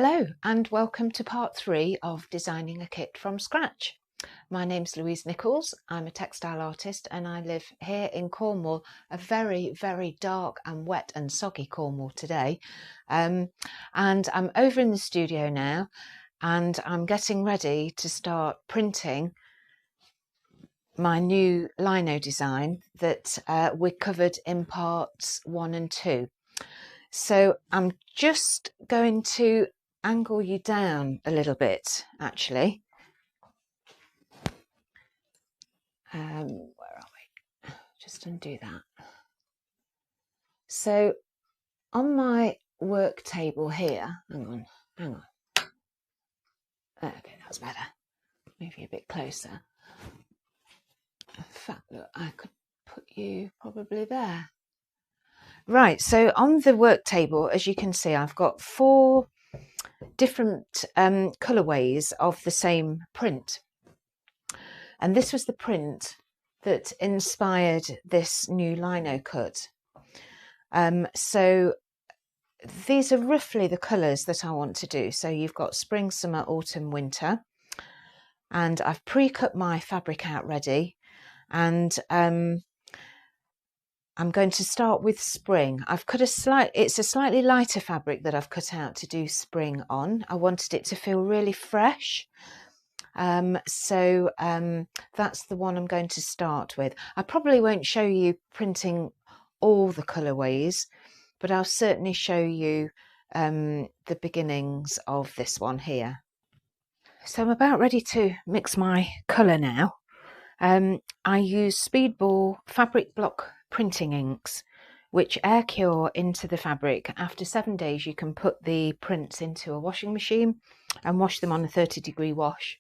Hello and welcome to part 3 of designing a kit from scratch. My name's Louise Nichols. I'm a textile artist and I live here in Cornwall, a very, very dark and wet and soggy Cornwall today. And I'm over in the studio now and I'm getting ready to start printing my new lino design that we covered in parts 1 and 2. So I'm just going to angle you down a little bit, actually. Where are we? Just undo that. So on my work table here, hang on. Okay, that's better. Move you a bit closer. In fact, look, I could put you probably there. Right, so on the work table, as you can see, I've got 4 different colourways of the same print. And this was the print that inspired this new lino cut. So these are roughly the colours that I want to do. So you've got spring, summer, autumn, winter. And I've pre-cut my fabric out ready. And I'm going to start with spring. I've cut it's a slightly lighter fabric that I've cut out to do spring on. I wanted it to feel really fresh. So that's the one I'm going to start with. I probably won't show you printing all the colourways, but I'll certainly show you the beginnings of this one here. So I'm about ready to mix my colour now. I use Speedball fabric block printing inks, which air cure into the fabric. After 7 days you can put the prints into a washing machine and wash them on a 30-degree wash,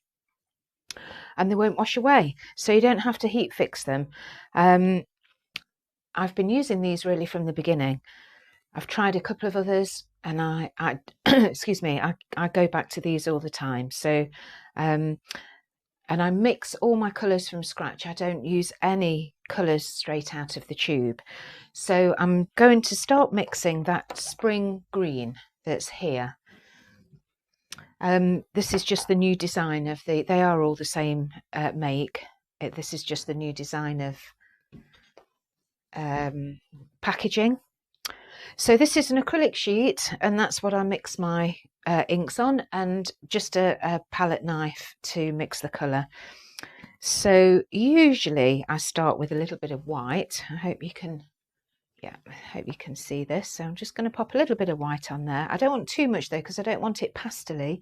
and they won't wash away, so you don't have to heat fix them. I've been using these really from the beginning. I've tried a couple of others and I excuse me, I go back to these all the time. So and I mix all my colours from scratch. I don't use any colours straight out of the tube. So I'm going to start mixing that spring green that's here. This is just the new design of they are all the same make. This is just the new design of packaging. So this is an acrylic sheet and that's what I mix my inks on, and just a palette knife to mix the colour. So usually I start with a little bit of white. I hope you can see this. So I'm just going to pop a little bit of white on there. I don't want too much though, because I don't want it pastel-y.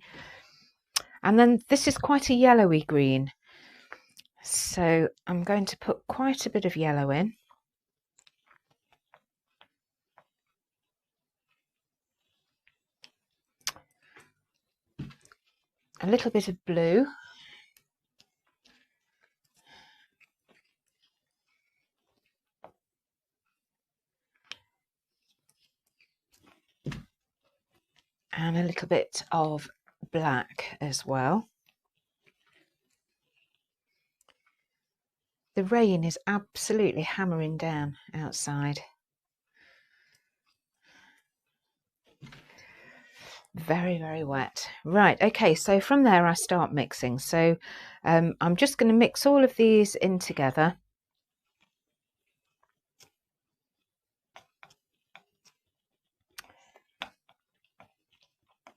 And then this is quite a yellowy green. So I'm going to put quite a bit of yellow in. A little bit of blue. And a little bit of black as well. The rain is absolutely hammering down outside. Very, very wet. Right, okay, so from there I start mixing. So I'm just going to mix all of these in together.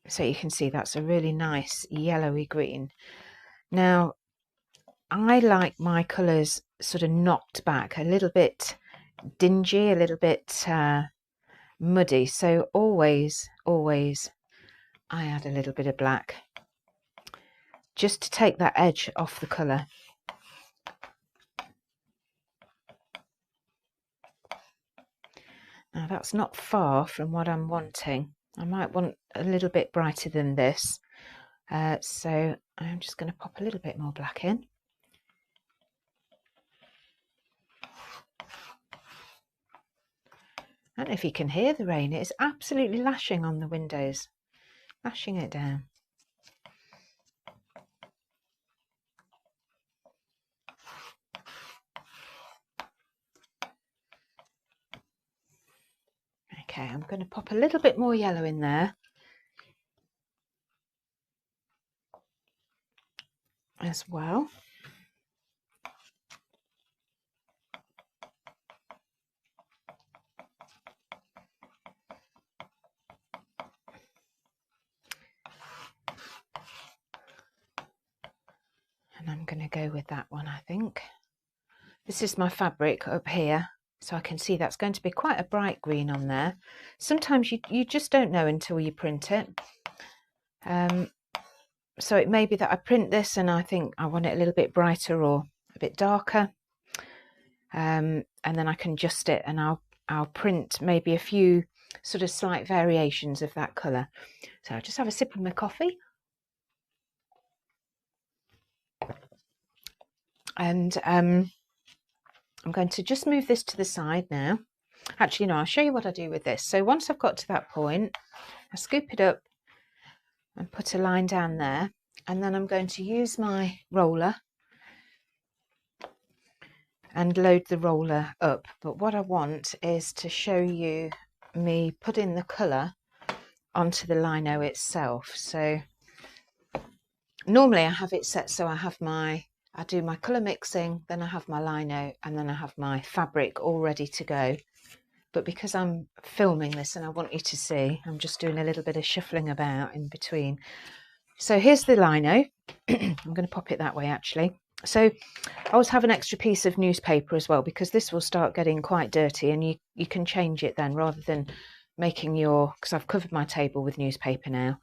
So you can see that's a really nice yellowy green. Now, I like my colours sort of knocked back, a little bit dingy, a little bit muddy. So always I add a little bit of black just to take that edge off the colour. Now that's not far from what I'm wanting. I might want a little bit brighter than this. So I'm just going to pop a little bit more black in. I don't know if you can hear the rain. It's absolutely lashing on the windows, lashing it down. Okay, I'm going to pop a little bit more yellow in there. as well. And I'm going to go with that one, I think. This is my fabric up here, so I can see that's going to be quite a bright green on there. Sometimes you just don't know until you print it. So it may be that I print this and I think I want it a little bit brighter or a bit darker. And then I can adjust it, and I'll print maybe a few sort of slight variations of that colour. So I'll just have a sip of my coffee. And I'm going to just move this to the side now. Actually, no, I'll show you what I do with this. So once I've got to that point, I scoop it up and put a line down there. And then I'm going to use my roller and load the roller up. But what I want is to show you me putting the colour onto the lino itself. So normally I have it set so I do my colour mixing, then I have my lino, and then I have my fabric all ready to go. But because I'm filming this and I want you to see, I'm just doing a little bit of shuffling about in between. So here's the lino. I'm going to pop it that way actually. So I always have an extra piece of newspaper as well, because this will start getting quite dirty, and you can change it then, rather than making because I've covered my table with newspaper now.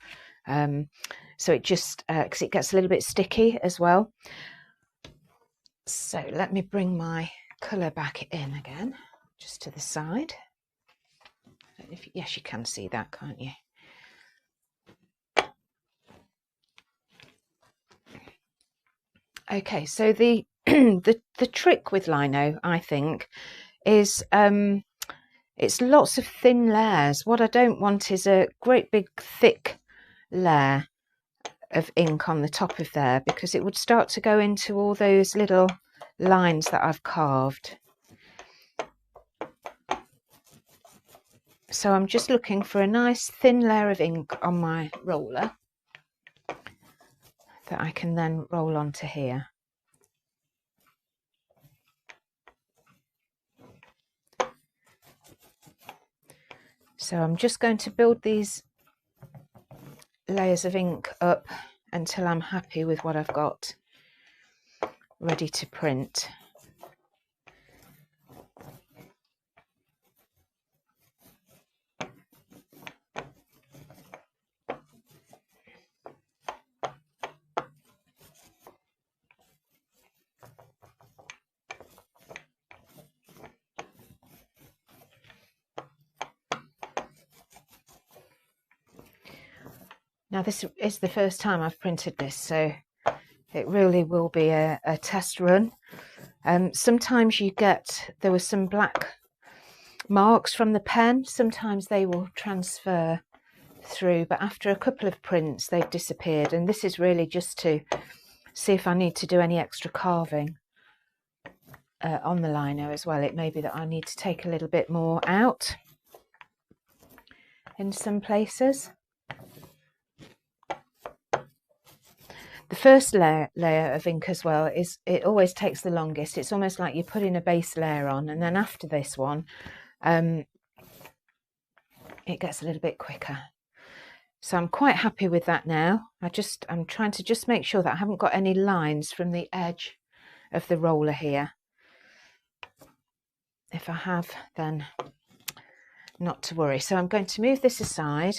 So it just, because it gets a little bit sticky as well. So let me bring my colour back in again, just to the side. Yes, you can see that, can't you? Okay, so the the trick with lino, I think, is it's lots of thin layers. What I don't want is a great big thick layer of ink on the top of there, because it would start to go into all those little lines that I've carved. So I'm just looking for a nice thin layer of ink on my roller that I can then roll onto here. So I'm just going to build these layers of ink up until I'm happy with what I've got ready to print. Now this is the first time I've printed this, so it really will be a test run. Sometimes there were some black marks from the pen. Sometimes they will transfer through, but after a couple of prints they've disappeared, and this is really just to see if I need to do any extra carving on the lino as well. It may be that I need to take a little bit more out in some places. The first layer of ink as well, it always takes the longest. It's almost like you're putting a base layer on, and then after this one it gets a little bit quicker. So I'm quite happy with that now. I'm trying to just make sure that I haven't got any lines from the edge of the roller here. If I have, then not to worry. So I'm going to move this aside.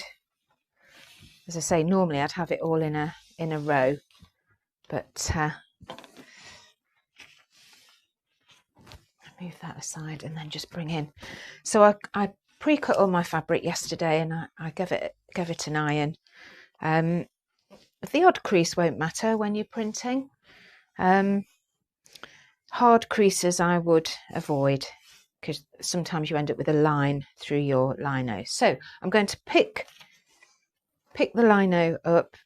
As I say, normally I'd have it all in a row, but move that aside and then just bring in. So I pre-cut all my fabric yesterday, and I gave it an iron. The odd crease won't matter when you're printing. Hard creases I would avoid, because sometimes you end up with a line through your lino. So I'm going to pick the lino up,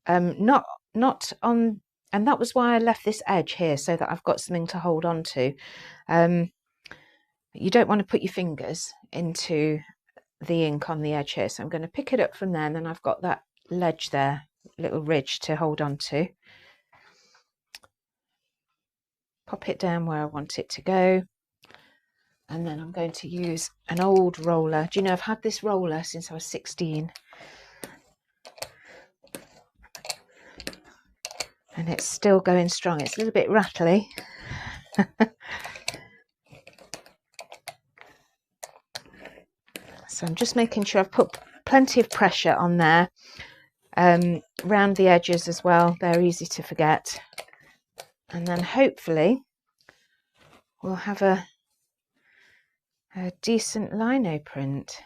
not on, and that was why I left this edge here, so that I've got something to hold on to. You don't want to put your fingers into the ink on the edge here, so I'm going to pick it up from there, and then I've got that ledge there, little ridge to hold on to. pop it down where I want it to go. And then I'm going to use an old roller. Do you know, I've had this roller since I was 16. And it's still going strong. It's a little bit rattly. So I'm just making sure I've put plenty of pressure on there. Round the edges as well. They're easy to forget. And then hopefully we'll have a decent lino print.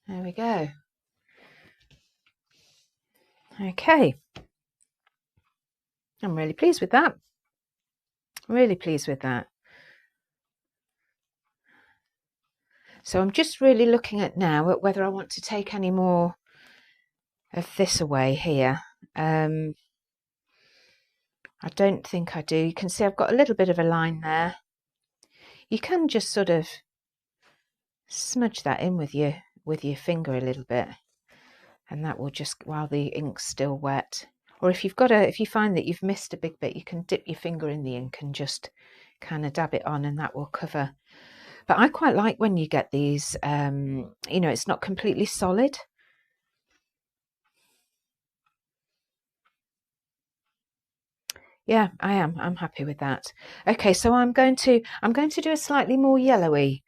There we go. Okay. I'm really pleased with that. Really pleased with that. So I'm just really looking at now at whether I want to take any more of this away here. I don't think I do. You can see I've got a little bit of a line there. You can just sort of smudge that in with your finger a little bit, and that will just, while the ink's still wet. Or if you find that you've missed a big bit, you can dip your finger in the ink and just kind of dab it on, and that will cover. But I quite like when you get these, you know, it's not completely solid. Yeah, I am. I'm happy with that. Okay, so I'm going to do a slightly more yellowy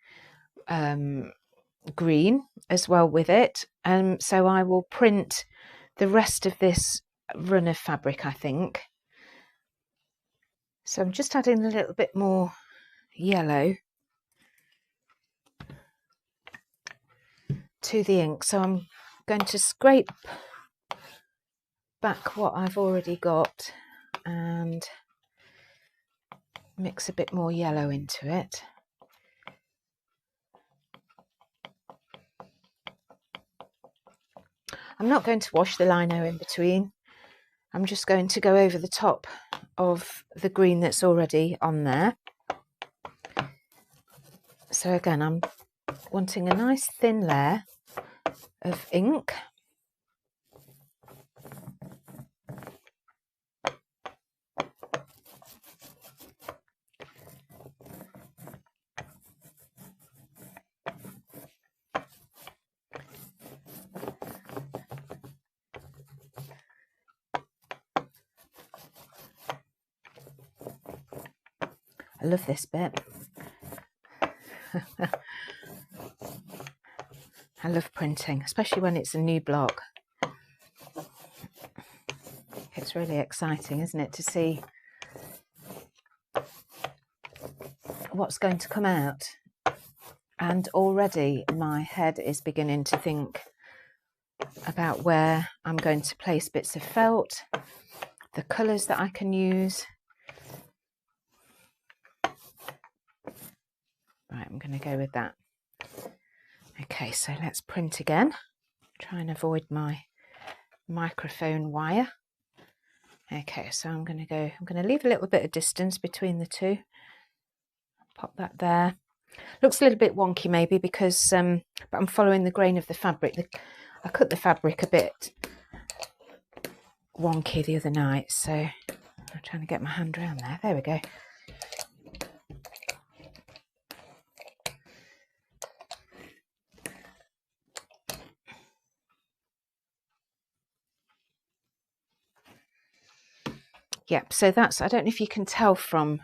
green as well with it. So I will print the rest of this run of fabric, I think. So I'm just adding a little bit more yellow to the ink. So I'm going to scrape back what I've already got and mix a bit more yellow into it. I'm not going to wash the lino in between. I'm just going to go over the top of the green that's already on there. So again, I'm wanting a nice thin layer of ink. I love this bit. I love printing, especially when it's a new block. It's really exciting, isn't it, to see what's going to come out. And already my head is beginning to think about where I'm going to place bits of felt, the colours that I can use. Right, I'm going to go with that. Okay, so let's print again. Try and avoid my microphone wire. Okay, so I'm going to leave a little bit of distance between the two. Pop that there. Looks a little bit wonky maybe because, but I'm following the grain of the fabric. I cut the fabric a bit wonky the other night, so I'm trying to get my hand around there. There we go. Yep, so that's, I don't know if you can tell from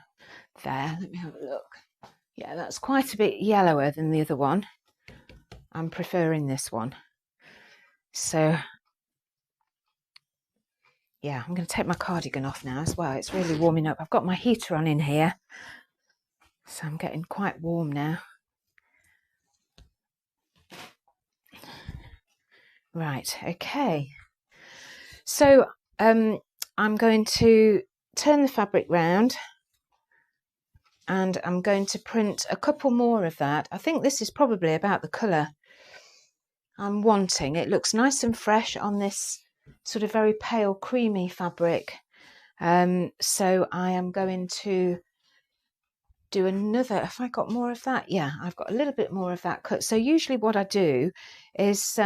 there. Let me have a look. Yeah, that's quite a bit yellower than the other one. I'm preferring this one. So, yeah, I'm going to take my cardigan off now as well. It's really warming up. I've got my heater on in here, so I'm getting quite warm now. Right, okay. So, I'm going to turn the fabric round and I'm going to print a couple more of that. I think this is probably about the colour I'm wanting. It looks nice and fresh on this sort of very pale creamy fabric. So I am going to do another, have I got more of that? Yeah, I've got a little bit more of that cut. So usually what I do is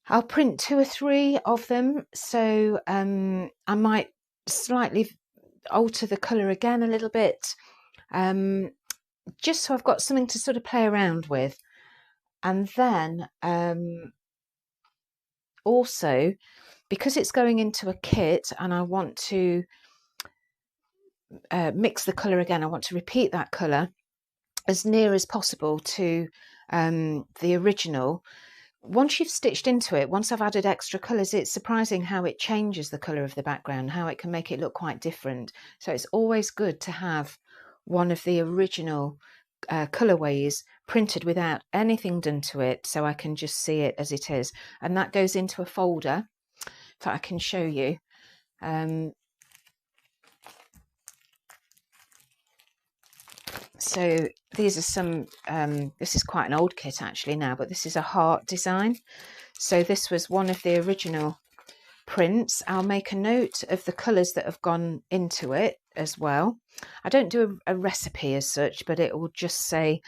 I'll print 2 or 3 of them. So I might slightly alter the colour again a little bit, just so I've got something to sort of play around with. And then also, because it's going into a kit and I want to mix the colour again, I want to repeat that colour as near as possible to the original. Once you've stitched into it, once I've added extra colours, it's surprising how it changes the colour of the background, how it can make it look quite different. So it's always good to have one of the original colourways printed without anything done to it, so I can just see it as it is. And that goes into a folder that I can show you. So these are some, this is quite an old kit actually now, but this is a heart design. So this was one of the original prints. I'll make a note of the colours that have gone into it as well. I don't do a recipe as such, but it will just say,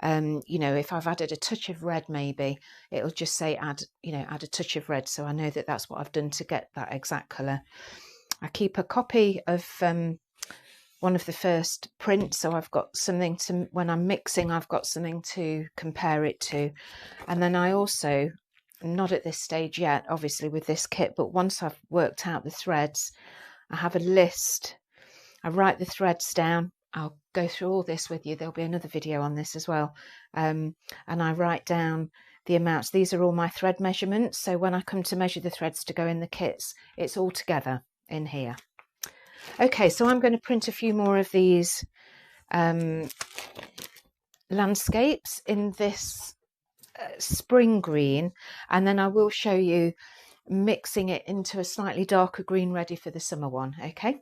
you know, if I've added a touch of red, maybe it'll just say add a touch of red. So I know that that's what I've done to get that exact colour. I keep a copy of one of the first prints, so I've got something to, when I'm mixing, I've got something to compare it to. And then I also, not at this stage yet, obviously with this kit, but once I've worked out the threads, I have a list. I write the threads down. I'll go through all this with you. There'll be another video on this as well. And I write down the amounts. These are all my thread measurements. So when I come to measure the threads to go in the kits, it's all together in here. Okay, so I'm going to print a few more of these landscapes in this spring green, and then I will show you mixing it into a slightly darker green ready for the summer one. Okay.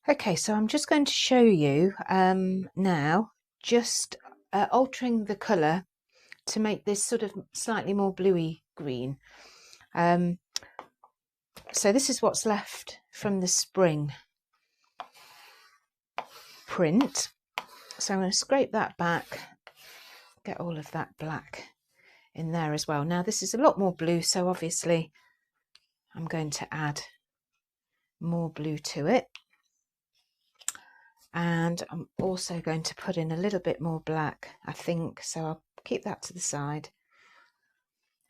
Okay, so I'm just going to show you now, just altering the colour to make this sort of slightly more bluey green. So this is what's left from the spring print. So I'm going to scrape that back, get all of that black in there as well. Now this is a lot more blue, so obviously I'm going to add more blue to it. And I'm also going to put in a little bit more black, I think, so I'll keep that to the side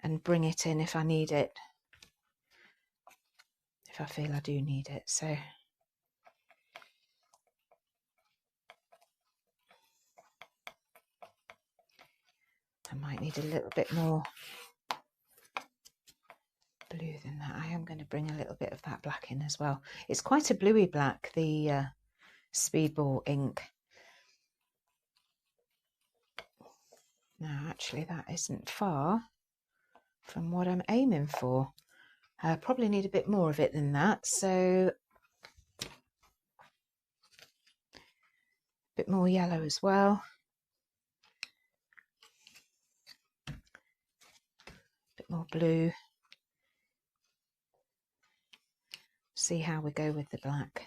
and bring it in if I need it, if I feel I do need it. So I might need a little bit more blue than that. I am going to bring a little bit of that black in as well. It's quite a bluey black, the Speedball ink. Now, actually, that isn't far from what I'm aiming for. I probably need a bit more of it than that, so a bit more yellow as well. A bit more blue. See how we go with the black.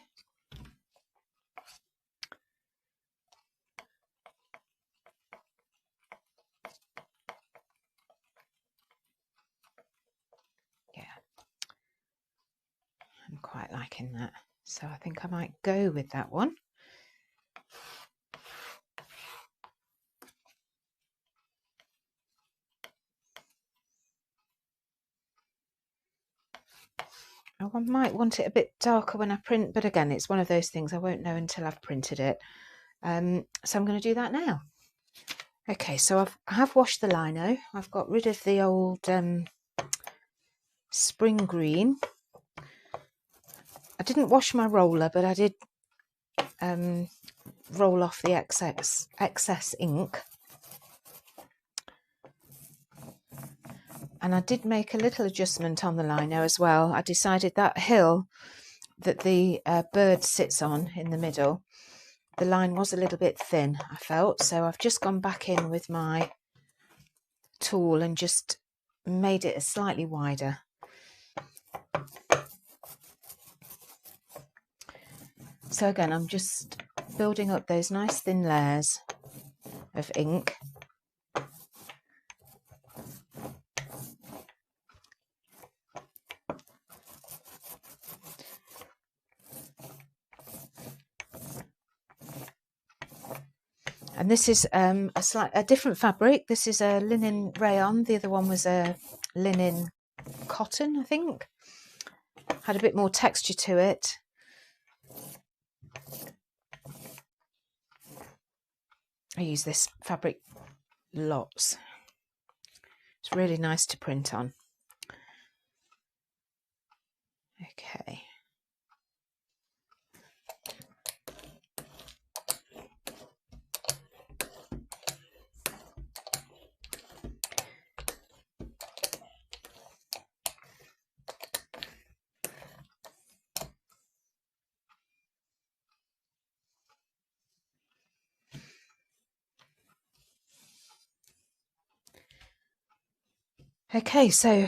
I'm quite liking that, so I think I might go with that one. Oh, I might want it a bit darker when I print, but again, it's one of those things I won't know until I've printed it. So I'm going to do that now. Okay, so I have washed the lino. I've got rid of the old spring green. I didn't wash my roller, but I did roll off the excess ink. And I did make a little adjustment on the lino as well. I decided that hill that the bird sits on in the middle, the line was a little bit thin, I felt, so I've just gone back in with my tool and just made it slightly wider. So again, I'm just building up those nice thin layers of ink. And this is a different fabric. This is a linen rayon. The other one was a linen cotton, I think. Had a bit more texture to it. I use this fabric lots. It's really nice to print on. Okay. Okay, so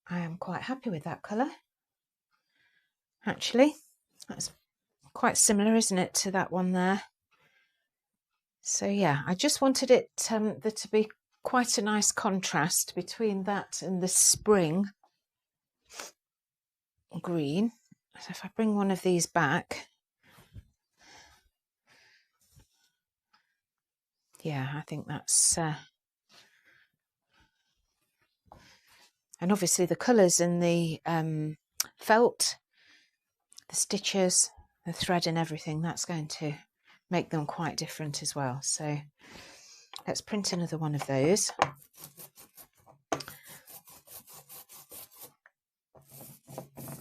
I am quite happy with that colour. Actually, that's quite similar, isn't it, to that one there? So yeah, I just wanted it there to be quite a nice contrast between that and the spring green. So if I bring one of these back, yeah, I think that's and obviously the colours in the felt, the stitches, the thread and everything, that's going to make them quite different as well. So let's print another one of those.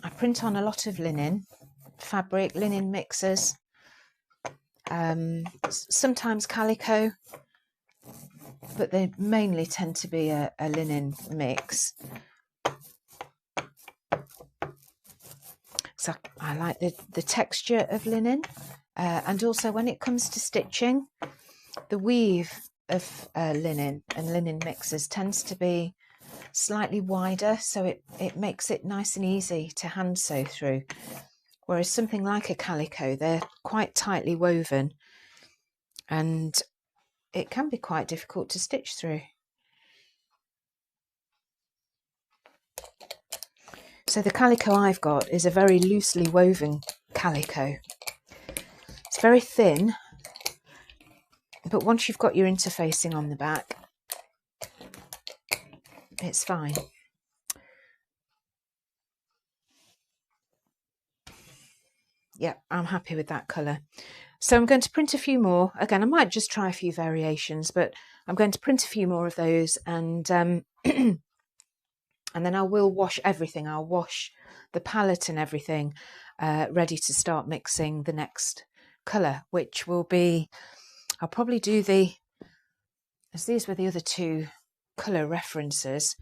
I print on a lot of linen fabric, linen mixers, sometimes calico, but they mainly tend to be a linen mix. So I like the texture of linen, and also when it comes to stitching, the weave of linen and linen mixers tends to be slightly wider, so it makes it nice and easy to hand sew through, whereas something like a calico, they're quite tightly woven and it can be quite difficult to stitch through. So the calico I've got is a very loosely woven calico. It's very thin, but once you've got your interfacing on the back, it's fine. Yep, I'm happy with that colour. So I'm going to print a few more. Again, I might just try a few variations, but I'm going to print a few more of those, and and then I will wash everything. I'll wash the palette and everything ready to start mixing the next colour, which will be, I'll probably do as these were the other two colour references.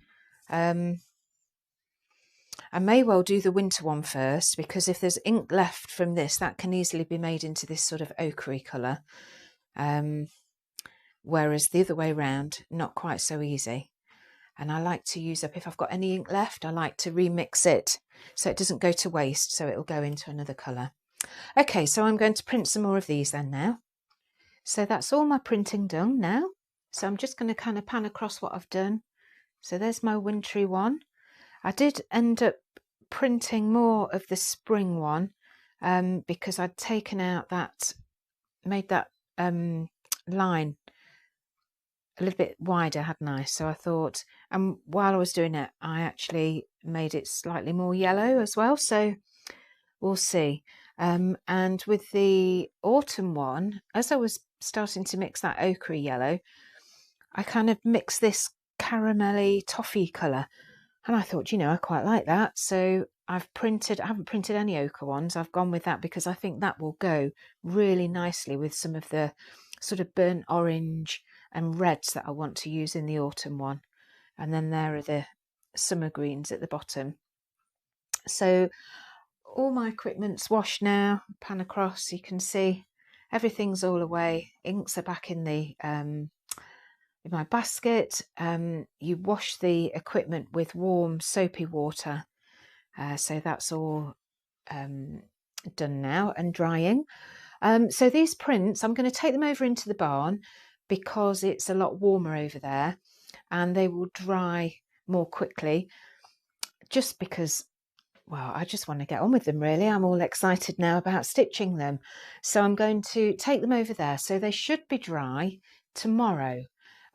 I may well do the winter one first, because if there's ink left from this, that can easily be made into this sort of ochre colour. Whereas the other way round, not quite so easy. And I like to use up, if I've got any ink left, I like to remix it so it doesn't go to waste, so it'll go into another colour. Okay, so I'm going to print some more of these then now. So that's all my printing done now. So I'm just going to kind of pan across what I've done. So there's my wintry one. I did end up printing more of the spring one because I'd taken out that, made that line a little bit wider, hadn't I? So I thought, and while I was doing it, I actually made it slightly more yellow as well. So we'll see. And with the autumn one, as I was starting to mix that ochre yellow, I kind of mixed this caramelly toffee colour. And I thought, you know, I quite like that. So I haven't printed any ochre ones. I've gone with that because I think that will go really nicely with some of the sort of burnt orange and reds that I want to use in the autumn one. And then there are the summer greens at the bottom. So all my equipment's washed now. Pan across, you can see everything's all away. Inks are back in the in my basket. You wash the equipment with warm soapy water, so that's all done now and drying. So these prints, I'm going to take them over into the barn because it's a lot warmer over there and they will dry more quickly, just because, well, I just want to get on with them really. I'm all excited now about stitching them. So I'm going to take them over there. So they should be dry tomorrow.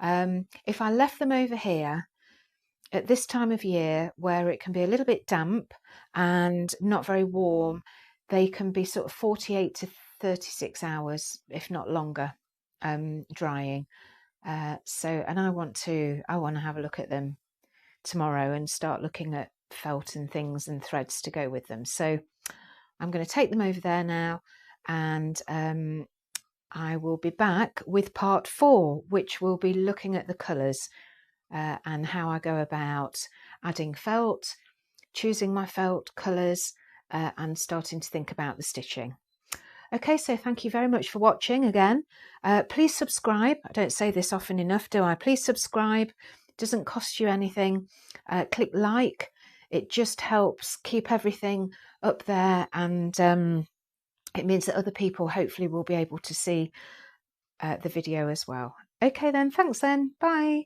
If I left them over here at this time of year where it can be a little bit damp and not very warm, they can be sort of 48 to 36 hours, if not longer, drying. And I want to have a look at them tomorrow and start looking at felt and things and threads to go with them. So I'm going to take them over there now, and I will be back with part 4, which will be looking at the colours and how I go about adding felt, choosing my felt colours, and starting to think about the stitching. Okay, so thank you very much for watching again. Please subscribe. I don't say this often enough, do I? Please subscribe. It doesn't cost you anything. Click like. It just helps keep everything up there, and it means that other people hopefully will be able to see the video as well. Okay then, thanks then, bye.